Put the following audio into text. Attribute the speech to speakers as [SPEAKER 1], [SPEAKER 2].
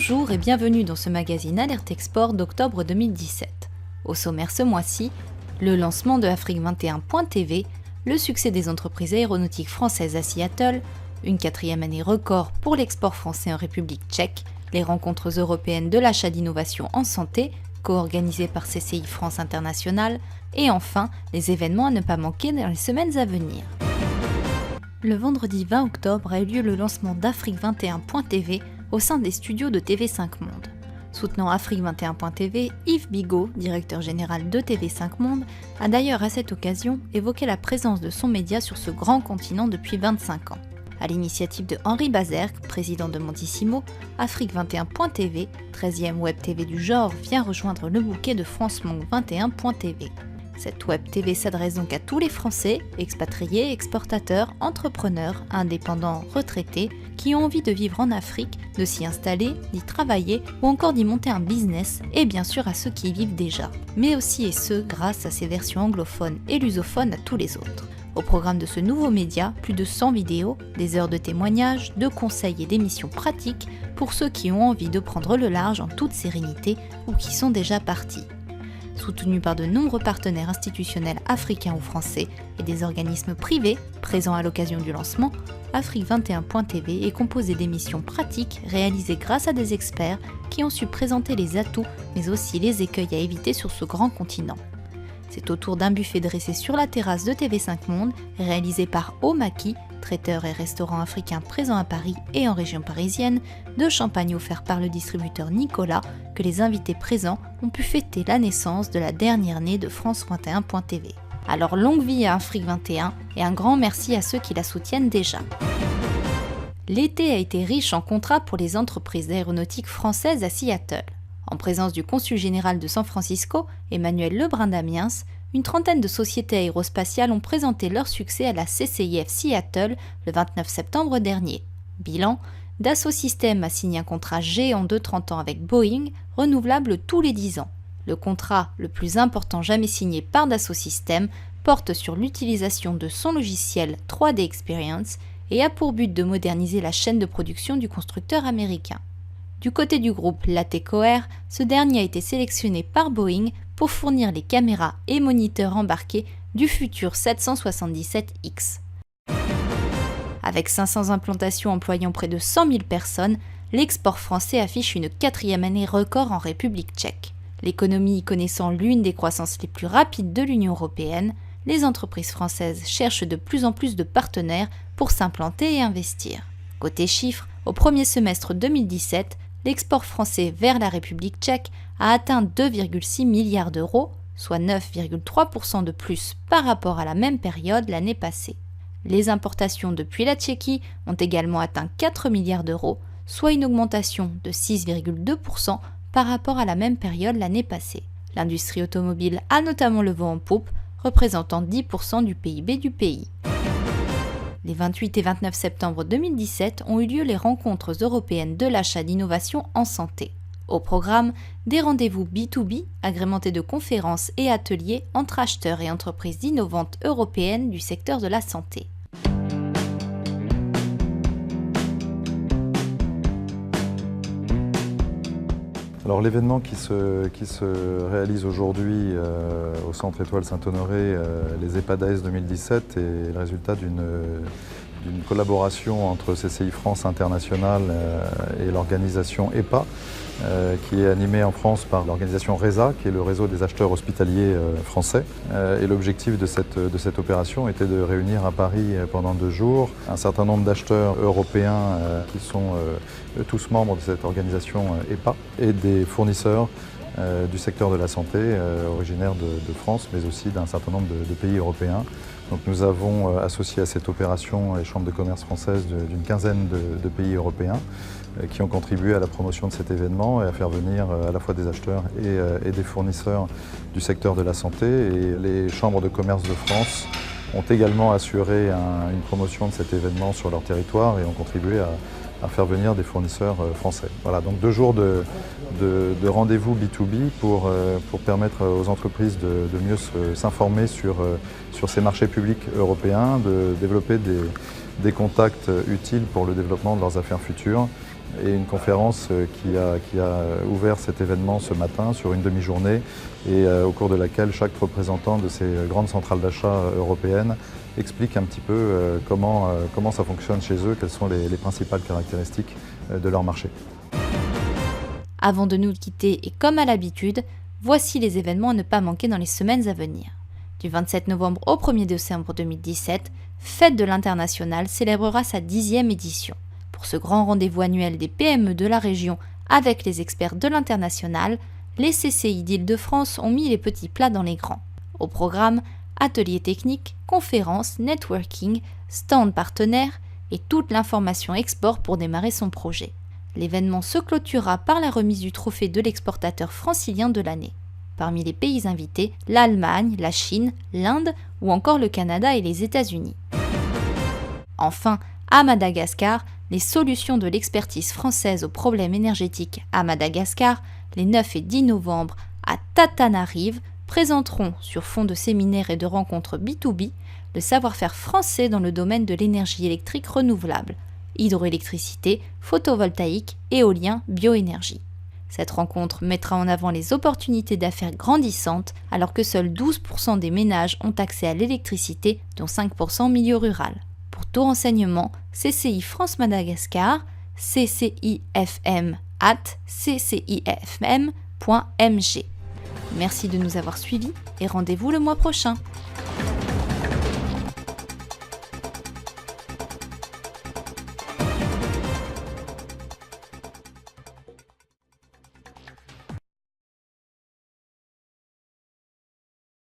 [SPEAKER 1] Bonjour et bienvenue dans ce magazine Alerte Export d'octobre 2017. Au sommaire ce mois-ci, le lancement de Afrique21.tv, le succès des entreprises aéronautiques françaises à Seattle, une 4e année record pour l'export français en République tchèque, les rencontres européennes de l'achat d'innovation en santé, co-organisées par CCI France International, et enfin, les événements à ne pas manquer dans les semaines à venir. Le vendredi 20 octobre a eu lieu le lancement d'Afrique21.tv au sein des studios de TV5 Monde. Soutenant Afrique21.tv, Yves Bigot, directeur général de TV5 Monde, a d'ailleurs à cette occasion évoqué la présence de son média sur ce grand continent depuis 25 ans. À l'initiative de Henri Bazergue, président de Montissimo, Afrique21.tv, 13e web TV du genre, vient rejoindre le bouquet de France Monde 21.tv. Cette web TV s'adresse donc à tous les Français, expatriés, exportateurs, entrepreneurs, indépendants, retraités, qui ont envie de vivre en Afrique, de s'y installer, d'y travailler ou encore d'y monter un business, et bien sûr à ceux qui y vivent déjà, mais aussi et ceux grâce à ses versions anglophones et lusophones à tous les autres. Au programme de ce nouveau média, plus de 100 vidéos, des heures de témoignages, de conseils et d'émissions pratiques pour ceux qui ont envie de prendre le large en toute sérénité ou qui sont déjà partis. Soutenu par de nombreux partenaires institutionnels africains ou français et des organismes privés présents à l'occasion du lancement, Afrique21.tv est composé d'émissions pratiques réalisées grâce à des experts qui ont su présenter les atouts mais aussi les écueils à éviter sur ce grand continent. C'est autour d'un buffet dressé sur la terrasse de TV5 Monde, réalisé par Omaki, traiteur et restaurant africain présent à Paris et en région parisienne, de champagne offert par le distributeur Nicolas, que les invités présents ont pu fêter la naissance de la dernière née de France 21.tv. Alors longue vie à Afrique 21 et un grand merci à ceux qui la soutiennent déjà. L'été a été riche en contrats pour les entreprises aéronautiques françaises à Seattle. En présence du consul général de San Francisco, Emmanuel Lebrun-Damiens, une trentaine de sociétés aérospatiales ont présenté leur succès à la CCIF Seattle le 29 septembre dernier. Bilan, Dassault Systèmes a signé un contrat géant de 30 ans avec Boeing, renouvelable tous les 10 ans. Le contrat le plus important jamais signé par Dassault Systèmes porte sur l'utilisation de son logiciel 3D Experience et a pour but de moderniser la chaîne de production du constructeur américain. Du côté du groupe Latécoère, ce dernier a été sélectionné par Boeing pour fournir les caméras et moniteurs embarqués du futur 777X. Avec 500 implantations employant près de 100 000 personnes, l'export français affiche une 4e année record en République tchèque. L'économie connaissant l'une des croissances les plus rapides de l'Union européenne, les entreprises françaises cherchent de plus en plus de partenaires pour s'implanter et investir. Côté chiffres, au premier semestre 2017, l'export français vers la République tchèque a atteint 2,6 milliards d'euros, soit 9,3% de plus par rapport à la même période l'année passée. Les importations depuis la Tchéquie ont également atteint 4 milliards d'euros, soit une augmentation de 6,2% par rapport à la même période l'année passée. L'industrie automobile a notamment le vent en poupe, représentant 10% du PIB du pays. Les 28 et 29 septembre 2017 ont eu lieu les rencontres européennes de l'achat d'innovation en santé. Au programme, des rendez-vous B2B agrémentés de conférences et ateliers entre acheteurs et entreprises innovantes européennes du secteur de la santé.
[SPEAKER 2] Alors l'événement qui se réalise aujourd'hui au Centre Étoile Saint-Honoré, les EPADAES 2017, est le résultat d'une collaboration entre CCI France International et l'organisation EPA, qui est animée en France par l'organisation RESA, qui est le réseau des acheteurs hospitaliers français. Et l'objectif de cette opération était de réunir à Paris pendant 2 jours un certain nombre d'acheteurs européens qui sont tous membres de cette organisation EPA et des fournisseurs du secteur de la santé originaires de France, mais aussi d'un certain nombre de pays européens. Donc nous avons associé à cette opération les chambres de commerce françaises d'une quinzaine de pays européens qui ont contribué à la promotion de cet événement et à faire venir à la fois des acheteurs et des fournisseurs du secteur de la santé. Et les chambres de commerce de France ont également assuré une promotion de cet événement sur leur territoire et ont contribué à faire venir des fournisseurs français. Voilà, donc 2 jours de rendez-vous B2B pour permettre aux entreprises de mieux s'informer sur ces marchés publics européens, de développer des contacts utiles pour le développement de leurs affaires futures et une conférence qui a ouvert cet événement ce matin sur une demi-journée et au cours de laquelle chaque représentant de ces grandes centrales d'achat européennes explique un petit peu comment ça fonctionne chez eux, quelles sont les principales caractéristiques de leur marché.
[SPEAKER 1] Avant de nous quitter et comme à l'habitude, voici les événements à ne pas manquer dans les semaines à venir. Du 27 novembre au 1er décembre 2017, Fête de l'International célébrera sa 10e édition. Pour ce grand rendez-vous annuel des PME de la région avec les experts de l'International, les CCI d'Île-de-France ont mis les petits plats dans les grands. Au programme, ateliers techniques, conférences, networking, stands partenaires et toute l'information export pour démarrer son projet. L'événement se clôturera par la remise du trophée de l'exportateur francilien de l'année. Parmi les pays invités, l'Allemagne, la Chine, l'Inde ou encore le Canada et les États-Unis. Enfin, à Madagascar, les solutions de l'expertise française aux problèmes énergétiques à Madagascar, les 9 et 10 novembre à Tatanarive, présenteront, sur fond de séminaires et de rencontres B2B, le savoir-faire français dans le domaine de l'énergie électrique renouvelable, hydroélectricité, photovoltaïque, éolien, bioénergie. Cette rencontre mettra en avant les opportunités d'affaires grandissantes alors que seuls 12% des ménages ont accès à l'électricité, dont 5% en milieu rural. Pour tout renseignement, CCI France Madagascar, ccifm@ccifm.mg. Merci de nous avoir suivis et rendez-vous le mois prochain.